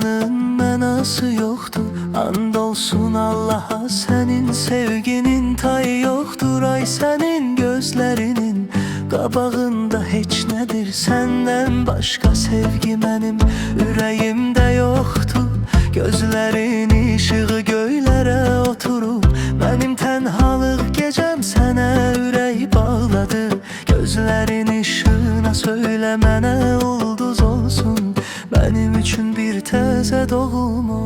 dünyanın mənası yoxdur. And olsun Allaha, sənin sevginin tayı yoxdur. Ay sənin gözlərinin qabağında heç nədir. Səndən başqa sevgi mənim ürəyimdə yoxdur. Gözlərin işığı göylərə oturub, mənim tənhalıq gecəm sənə ürək bağladı. Gözlərin işığına söylə mənə ulduz olsun, mənim üçün bir təzə doğum ol.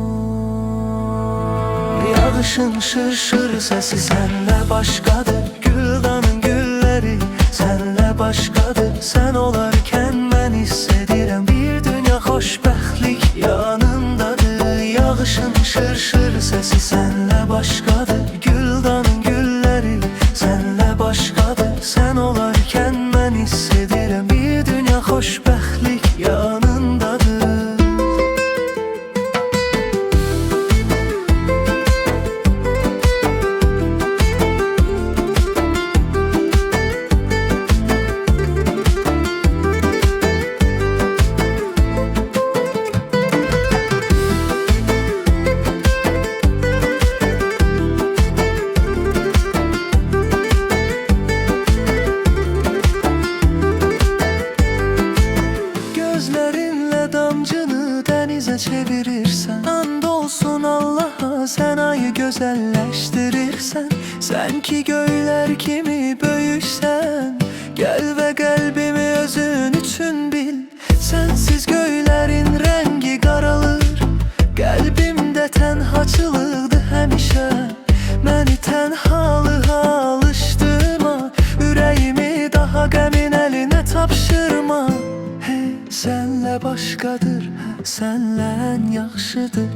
Yağışın şır-şır səsi sənlə başqadır. Güldanın gülləri sənlə başqadır. Sən olarkən mən hiss edirəm bir dünya xoşbəxtlik yanındadır. Yağışın şır-şır səsi sənlə başqadır. Güldanın gülləri sənlə başqadır. Sən olarkən mən hiss edirəm bir dünya xoşbəxtlik yanındadır. Gözlerinle damcını denize çevirirsen, and olsun Allah'a, sen ayı güzelleştirirsen. Sen ki göyler kimi böyüksen, gel ve kalbimi özün için bil. Sensiz göylerin rengi qaralır, kalbimde tenhaçılıqdır həmişə. Məni tənhalığa alışdırma, ürəyimi daha qəmin əlinə tapşırma. Sənlə başqadır, sənlə ən yaxşıdır.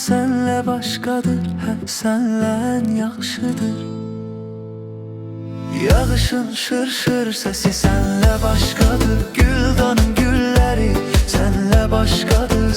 Sənlə başqadır, sənlə ən yaxşıdır. Yağışın şır-şır səsi sənlə başqadır. Güldanın gülləri sənlə başqadır.